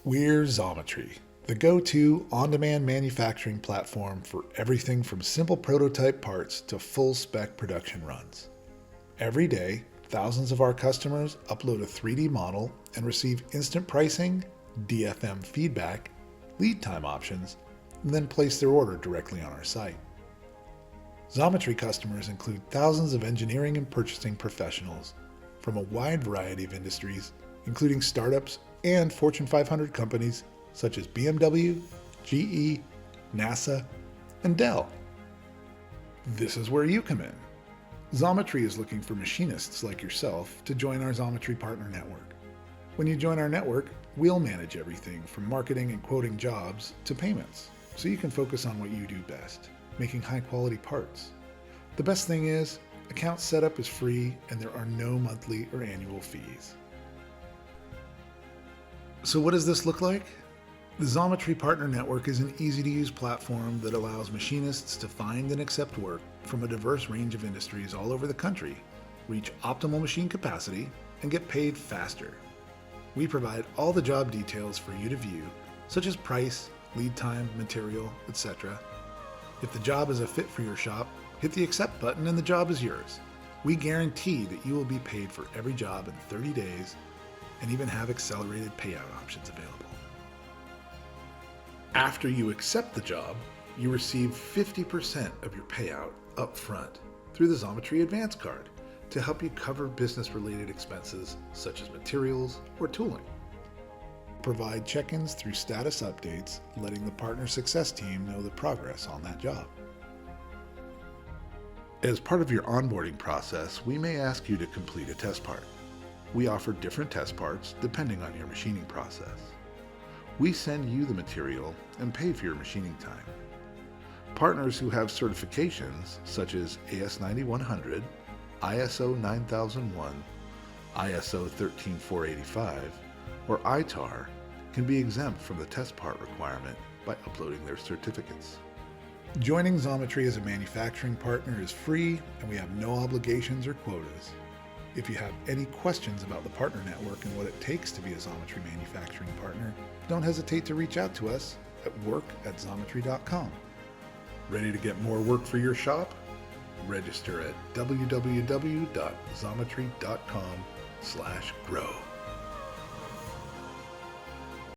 We're Xometry, the go-to on-demand manufacturing platform for everything from simple prototype parts to full-spec production runs. Every day, thousands of our customers upload a 3D model and receive instant pricing, DFM feedback, lead time options, and then place their order directly on our site. Xometry customers include thousands of engineering and purchasing professionals from a wide variety of industries, including startups and Fortune 500 companies such as BMW, GE, NASA, and Dell. This is where you come in. Xometry is looking for machinists like yourself to join our Xometry Partner Network. When you join our network, we'll manage everything from marketing and quoting jobs to payments, so you can focus on what you do best, making high-quality parts. The best thing is, account setup is free and there are no monthly or annual fees. So what does this look like? The Xometry Partner Network is an easy-to-use platform that allows machinists to find and accept work from a diverse range of industries all over the country, reach optimal machine capacity, and get paid faster. We provide all the job details for you to view, such as price, lead time, material, etc. If the job is a fit for your shop, hit the accept button and the job is yours. We guarantee that you will be paid for every job in 30 days and even have accelerated payout options available. After you accept the job, you receive 50% of your payout up front through the Xometry Advance Card to help you cover business-related expenses such as materials or tooling. Provide check-ins through status updates, letting the partner success team know the progress on that job. As part of your onboarding process, we may ask you to complete a test part. We offer different test parts depending on your machining process. We send you the material and pay for your machining time. Partners who have certifications such as AS9100, ISO 9001, ISO 13485, or ITAR can be exempt from the test part requirement by uploading their certificates. Joining Xometry as a manufacturing partner is free and we have no obligations or quotas. If you have any questions about the partner network and what it takes to be a Xometry manufacturing partner, don't hesitate to reach out to us at work@xometry.com. Ready to get more work for your shop? Register at www.xometry.com/grow.